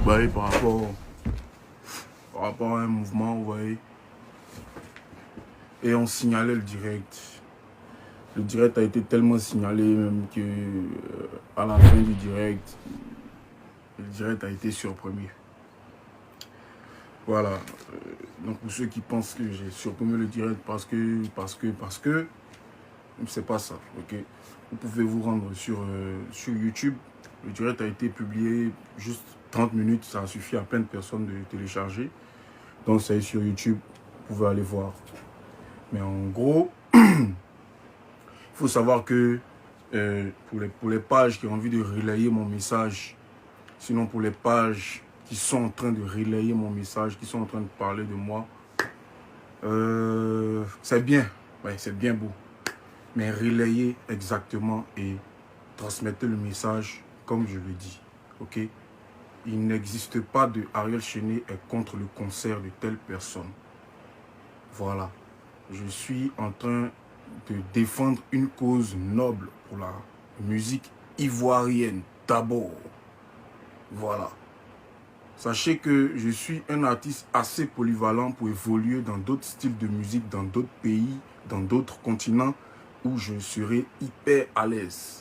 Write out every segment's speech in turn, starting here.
voyez, par rapport à un mouvement, vous voyez. Et on signalait le direct. Le direct a été tellement signalé même que à la fin du direct, le direct a été surpris. Voilà. Donc pour ceux qui pensent que j'ai surpris le direct parce que, c'est pas ça, ok. Vous pouvez vous rendre sur YouTube. Le direct a été publié juste 30 minutes, ça a suffi à plein de personnes de télécharger. Donc ça est sur YouTube, vous pouvez aller voir. Mais en gros, il faut savoir que pour les pages qui ont envie de relayer mon message, sinon pour les pages qui sont en train de relayer mon message, qui sont en train de parler de moi, c'est bien, ouais, c'est bien beau. Mais relayez exactement et transmettez le message comme je le dis, ok? Il n'existe pas de Ariel Chéné est contre le concert de telle personne. Voilà. Je suis en train de défendre une cause noble pour la musique ivoirienne, d'abord. Voilà. Sachez que je suis un artiste assez polyvalent pour évoluer dans d'autres styles de musique, dans d'autres pays, dans d'autres continents où je serai hyper à l'aise.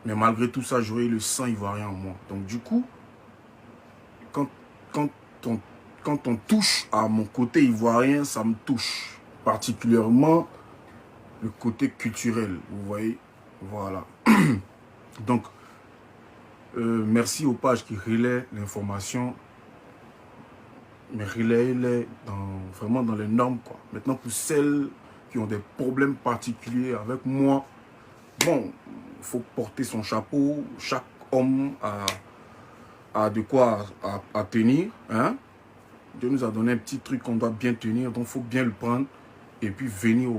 Mais malgré tout ça, j'aurai le sang ivoirien en moi. Donc du coup, quand on touche à mon côté ivoirien, ça me touche. Particulièrement le côté culturel, vous voyez. Voilà. Donc, merci aux pages qui relaient l'information. Mais relayez-les vraiment dans les normes, quoi. Maintenant, pour celles qui ont des problèmes particuliers avec moi, bon, il faut porter son chapeau. Chaque homme a de quoi à tenir. Hein? Dieu nous a donné un petit truc qu'on doit bien tenir, donc il faut bien le prendre et puis venir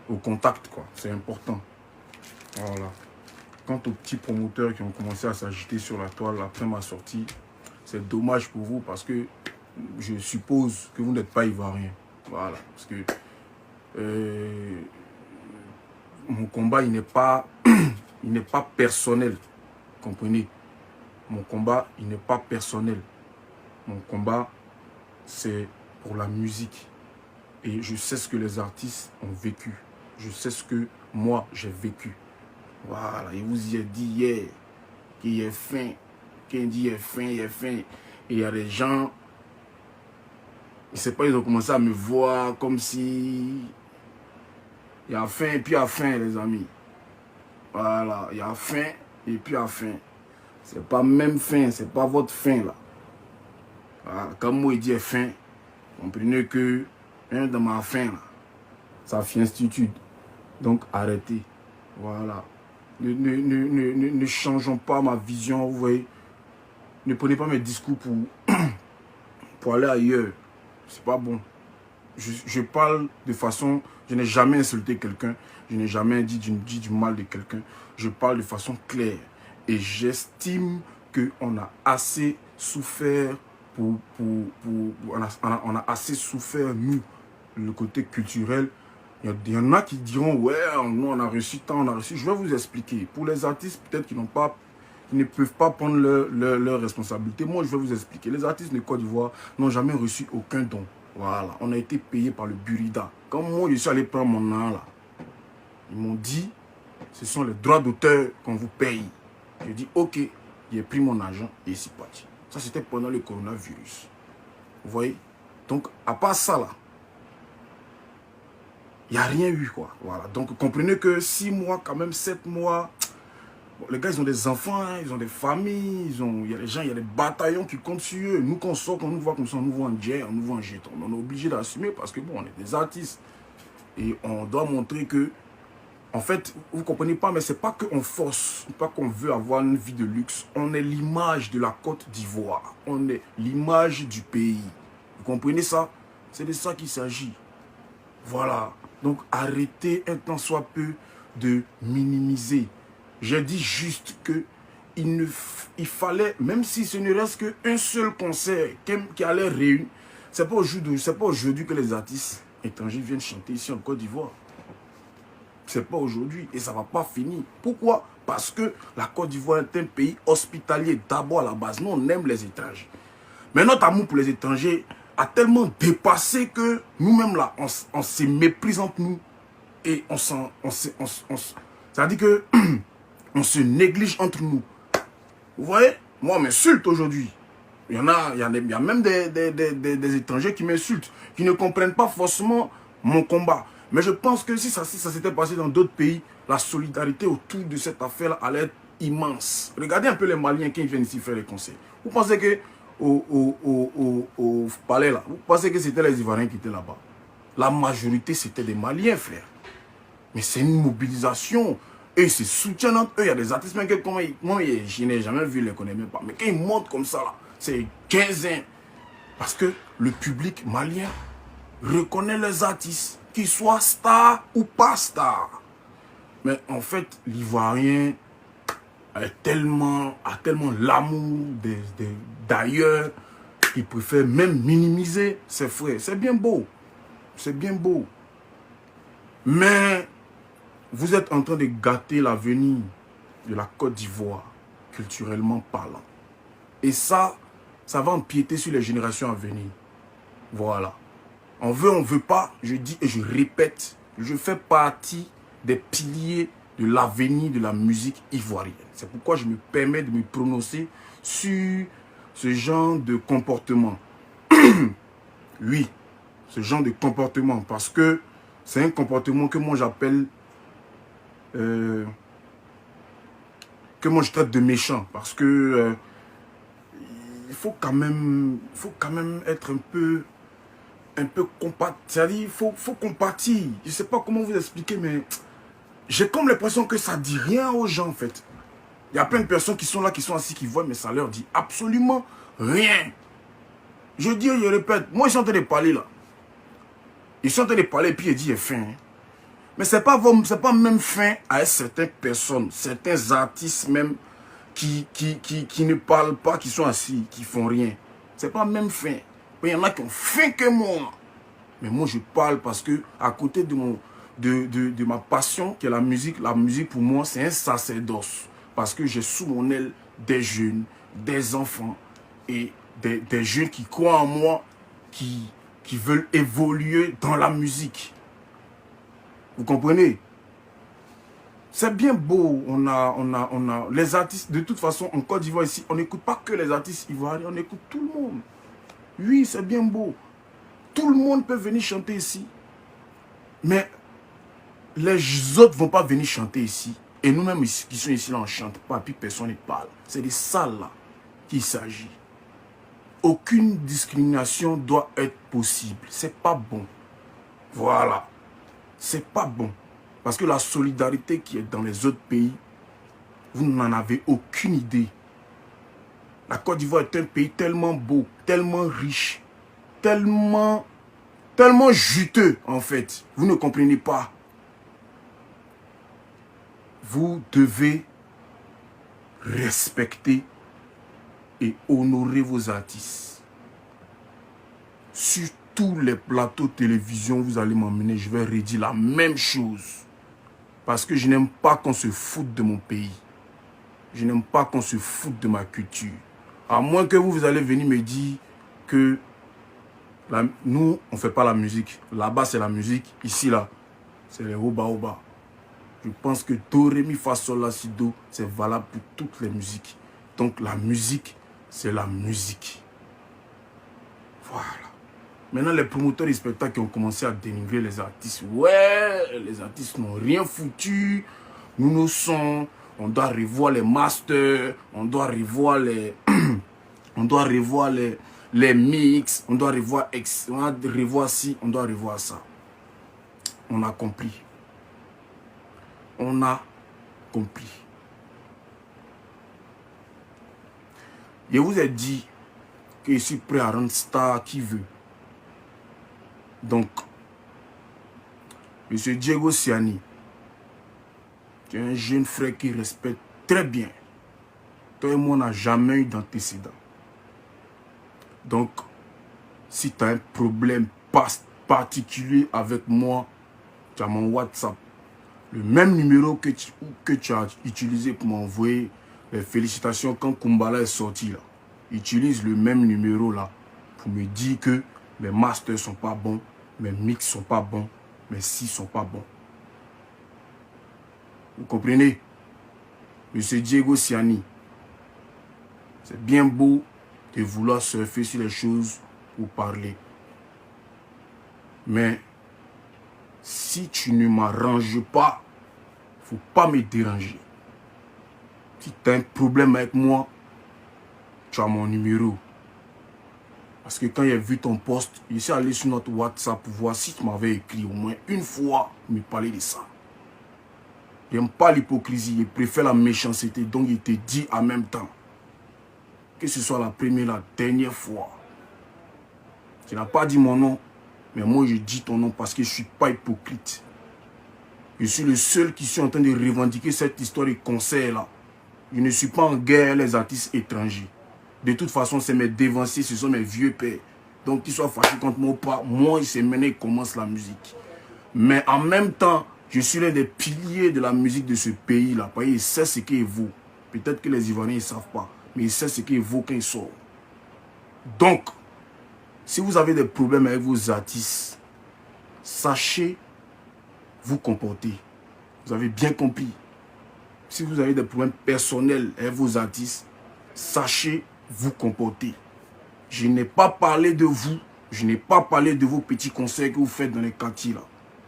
au contact, quoi. C'est important. Voilà. Quant aux petits promoteurs qui ont commencé à s'agiter sur la toile après ma sortie, c'est dommage pour vous parce que je suppose que vous n'êtes pas ivoirien. Voilà. Parce que mon combat, il n'est pas personnel. Comprenez? Mon combat, il n'est pas personnel. Mon combat, c'est pour la musique. Et je sais ce que les artistes ont vécu. Je sais ce que moi, j'ai vécu. Voilà. Il vous y a dit hier qu'il est fin. Qu'il dit il est fin, il est fin. Et il y a des gens, je ne sais pas, ils ont commencé à me voir comme si... Il y a faim et puis il y a faim, les amis. Voilà, il y a faim et puis il y a faim. C'est pas même faim, c'est pas votre faim là. Voilà, comme moi il dit faim, comprenez que dans ma faim là, ça fait institut. Donc arrêtez. Voilà. Ne changeons pas ma vision, vous voyez. Ne prenez pas mes discours pour aller ailleurs. C'est pas bon. Je parle de façon... Je n'ai jamais insulté quelqu'un. Je n'ai jamais dit du mal de quelqu'un. Je parle de façon claire. Et j'estime qu'on a assez souffert on a assez souffert, nous, le côté culturel. Il y en a qui diront, ouais, nous on a reçu tant, on a reçu. Je vais vous expliquer. Pour les artistes, peut-être qui ne peuvent pas prendre leur responsabilité. Moi, je vais vous expliquer. Les artistes de Côte d'Ivoire n'ont jamais reçu aucun don. Voilà, on a été payé par le Burida. Quand moi, je suis allé prendre mon an là, ils m'ont dit, ce sont les droits d'auteur qu'on vous paye. J'ai dit, ok, j'ai pris mon argent et c'est parti. Ça, c'était pendant le coronavirus. Vous voyez? Donc, à part ça là, il n'y a rien eu, quoi. Voilà, donc comprenez que 6 mois, quand même 7 mois... Bon, les gars, ils ont des enfants, hein, ils ont des familles, il y a des gens, il y a des bataillons qui comptent sur eux. Nous, quand on sort, quand on nous voit comme ça, on nous voit en jet, on nous voit en jeton. On est obligé d'assumer parce que, bon, on est des artistes. Et on doit montrer que, en fait, vous ne comprenez pas, mais c'est pas qu'on force, pas qu'on veut avoir une vie de luxe. On est l'image de la Côte d'Ivoire. On est l'image du pays. Vous comprenez ça? C'est de ça qu'il s'agit. Voilà. Donc, arrêtez un tant soit peu de minimiser. J'ai dit juste que il fallait, même si ce ne reste qu'un seul concert qui allait réunir, c'est pas aujourd'hui que les artistes étrangers viennent chanter ici en Côte d'Ivoire. C'est pas aujourd'hui et ça va pas finir. Pourquoi? parce que la Côte d'Ivoire est un pays hospitalier d'abord à la base. Nous, on aime les étrangers. Mais notre amour pour les étrangers a tellement dépassé que nous-mêmes là, on se méprise entre nous et c'est-à-dire que on se néglige entre nous. Vous voyez, moi, on m'insulte aujourd'hui. Il y a même des étrangers qui m'insultent, qui ne comprennent pas forcément mon combat. Mais je pense que si ça s'était passé dans d'autres pays, la solidarité autour de cette affaire allait être immense. Regardez un peu les Maliens qui viennent ici faire les conseils. Vous pensez que au palais là, vous pensez que c'était les Ivoiriens qui étaient là-bas? La majorité, c'était des Maliens, frère. Mais c'est une mobilisation. Et ils se soutiennent entre eux. Il y a des artistes, même que moi, je n'ai jamais vu, je ne les connais même pas. Mais quand ils montent comme ça, là, c'est 15 ans. Parce que le public malien reconnaît les artistes, qu'ils soient stars ou pas stars. Mais en fait, l'Ivoirien a tellement l'amour d'ailleurs qu'il préfère même minimiser ses frères. C'est bien beau. C'est bien beau. Mais vous êtes en train de gâter l'avenir de la Côte d'Ivoire, culturellement parlant. Et ça va empiéter sur les générations à venir. Voilà. On veut pas, je dis et je répète, je fais partie des piliers de l'avenir de la musique ivoirienne. C'est pourquoi je me permets de me prononcer sur ce genre de comportement. Oui, ce genre de comportement, parce que c'est un comportement que moi j'appelle, que moi je traite de méchant, parce que il faut quand même être un peu compatir. C'est-à-dire, il faut compatir. Je ne sais pas comment vous expliquer, mais j'ai comme l'impression que ça ne dit rien aux gens, en fait. Il y a plein de personnes qui sont là, qui sont assis, qui voient, mais ça leur dit absolument rien. Je dis, je répète, moi, ils sont en train de parler, là. Ils sont en train de parler, et puis ils disent, fin. Hein. Mais ce n'est pas même fin à certaines personnes, certains artistes même, qui ne parlent pas, qui sont assis, qui font rien. C'est pas même fin. Il y en a qui ont faim que moi. Mais moi, je parle parce que à côté de ma passion, qui est la musique pour moi, c'est un sacerdoce. Parce que j'ai sous mon aile des jeunes, des enfants et des jeunes qui croient en moi, qui veulent évoluer dans la musique. Vous comprenez? C'est bien beau, on a les artistes, de toute façon, en Côte d'Ivoire ici, on n'écoute pas que les artistes ivoiriens, on écoute tout le monde. Oui, c'est bien beau. Tout le monde peut venir chanter ici. Mais les autres ne vont pas venir chanter ici. Et nous-mêmes qui sommes ici, là, on ne chante pas, puis personne ne parle. C'est de ça là qu'il s'agit. Aucune discrimination doit être possible. C'est pas bon. Voilà. C'est pas bon. Parce que la solidarité qui est dans les autres pays, vous n'en avez aucune idée. La Côte d'Ivoire est un pays tellement beau, tellement riche, tellement juteux en fait. Vous ne comprenez pas. Vous devez respecter et honorer vos artistes. Sur tous les plateaux de télévision, vous allez m'emmener, je vais redire la même chose. Parce que je n'aime pas qu'on se foute de mon pays. Je n'aime pas qu'on se foute de ma culture. À moins que vous allez venir me dire que nous, on ne fait pas la musique. Là-bas, c'est la musique. Ici, là, c'est les oba-oba. Je pense que Do, Ré, Mi, Fa, Sol, La, Si, Do, c'est valable pour toutes les musiques. Donc, la musique, c'est la musique. Voilà. Maintenant, les promoteurs des spectacles qui ont commencé à dénigrer les artistes. Ouais, les artistes n'ont rien foutu. Nous sommes... On doit revoir les masters. On doit revoir les... on doit revoir les mix. On doit revoir ci. On doit revoir ça. On a compris. On a compris. Je vous ai dit que je suis prêt à rendre star qui veut. Donc, M. Diego Siani, tu es un jeune frère qui respecte très bien. Toi et moi, on n'a jamais eu d'antécédent. Donc, si tu as un problème particulier avec moi, tu as mon WhatsApp. Le même numéro que tu as utilisé pour m'envoyer les félicitations quand Kumbala est sorti là. Utilise le même numéro là pour me dire que mes masters sont pas bons, mes mix sont pas bons, mes si sont pas bons. Vous comprenez? Monsieur Diego Siani, c'est bien beau de vouloir surfer sur les choses ou parler. Mais si tu ne m'arranges pas, il ne faut pas me déranger. Si tu as un problème avec moi, tu as mon numéro. Parce que quand j'ai vu ton post, je suis allé sur notre WhatsApp pour voir si tu m'avais écrit au moins une fois me parler de ça. Je n'aime pas l'hypocrisie, je préfère la méchanceté. Donc il te dit en même temps. Que ce soit la première, la dernière fois. Tu n'as pas dit mon nom, mais moi je dis ton nom parce que je ne suis pas hypocrite. Je suis le seul qui suis en train de revendiquer cette histoire de concert là. Je ne suis pas en guerre les artistes étrangers. De toute façon, c'est mes dévanciers, ce sont mes vieux pères. Donc qu'ils soient fâchés contre moi ou pas, moi, c'est maintenant qu'ils commencent la musique. Mais en même temps, je suis l'un des piliers de la musique de ce pays-là. Il sait ce qu'il vaut. Peut-être que les Ivoiriens ne savent pas, mais il sait ce qu'il vaut quand il sort. Donc, si vous avez des problèmes avec vos artistes, sachez vous comporter. Vous avez bien compris. Si vous avez des problèmes personnels avec vos artistes, sachez vous comporter. Je n'ai pas parlé de vous. Je n'ai pas parlé de vos petits concerts que vous faites dans les quartiers là.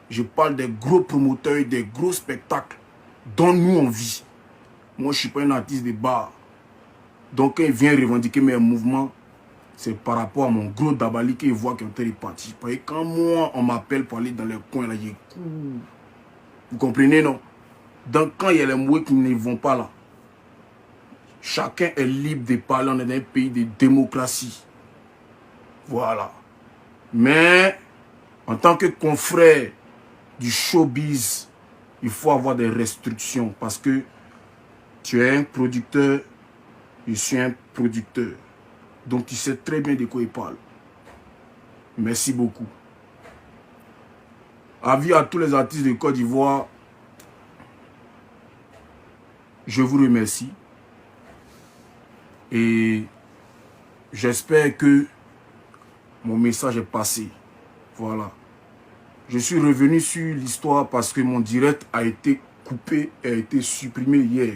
Je parle des gros promoteurs, des gros spectacles dont nous on vit. Moi, je ne suis pas un artiste de bar. Donc, quand il vient revendiquer mes mouvements, c'est par rapport à mon gros Dabali qu'il voit qu'il est parti. Parce que quand moi, on m'appelle pour aller dans les coins, là, j'ai cours. Vous comprenez, non? Donc, quand il y a les mouets qui ne vont pas là, chacun est libre de parler. On est dans un pays de démocratie. Voilà. Mais, en tant que confrère du showbiz, il faut avoir des restrictions parce que tu es un producteur, je suis un producteur. Donc tu sais très bien de quoi il parle. Merci beaucoup. Avis à tous les artistes de Côte d'Ivoire, je vous remercie. Et j'espère que mon message est passé. Voilà. Je suis revenu sur l'histoire parce que mon direct a été coupé et a été supprimé hier.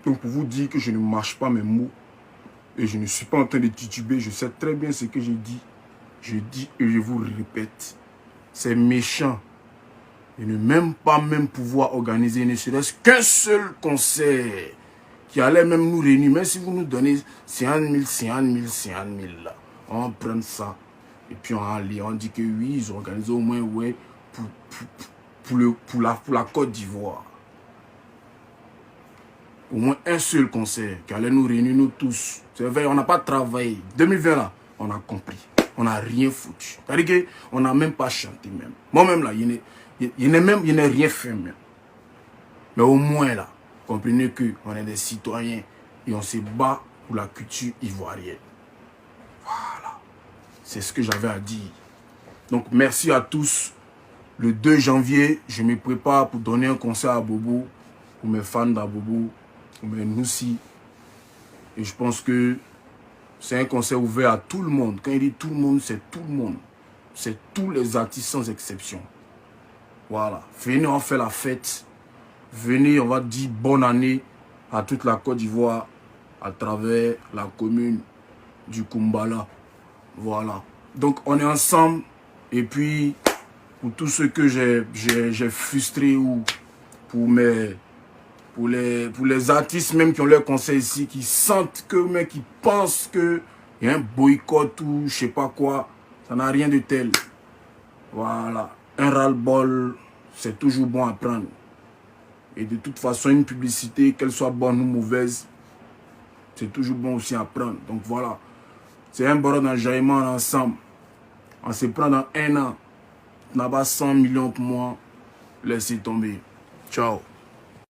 Donc pour vous dire que je ne mâche pas mes mots et je ne suis pas en train de tituber, je sais très bien ce que j'ai dit. Je dis et je vous répète. C'est méchant de ne même pas pouvoir organiser ne serait-ce qu'un seul concert qui allait même nous réunir. Même si vous nous donnez 50 000, 50 000, 50 000 là, on prend ça. Et puis on dit que oui, ils ont organisé au moins ouais, pour la Côte d'Ivoire. Au moins un seul concert qui allait nous réunir, nous tous. C'est vrai, on n'a pas travaillé. 2020 là, on a compris. On n'a rien foutu. C'est-à-dire qu'on n'a même pas chanté même. Moi-même là, il n'a rien fait même. Mais au moins là, comprenez qu'on est des citoyens et on se bat pour la culture ivoirienne. Voilà. C'est ce que j'avais à dire. Donc merci à tous. Le 2 janvier, je me prépare pour donner un concert à Bobo, pour mes fans d'Abobo, pour mes Noussi. Et je pense que c'est un concert ouvert à tout le monde. Quand il dit tout le monde, c'est tout le monde. C'est tous les artistes sans exception. Voilà. Venez, on fait la fête. Venez, on va dire bonne année à toute la Côte d'Ivoire à travers la commune du Kumbala. Voilà. Donc on est ensemble. Et puis, pour tous ceux que j'ai frustrés ou pour les artistes même qui ont leur conseil ici, qui sentent que, mais qui pensent qu'il y a un boycott ou je sais pas quoi, ça n'a rien de tel. Voilà. Un ras-le-bol, c'est toujours bon à prendre. Et de toute façon, une publicité, qu'elle soit bonne ou mauvaise, c'est toujours bon aussi à prendre. Donc voilà. C'est un bord d'enjaillement ensemble. On se prend dans un an. On n'a pas 100 millions pour moi. Laissez tomber. Ciao.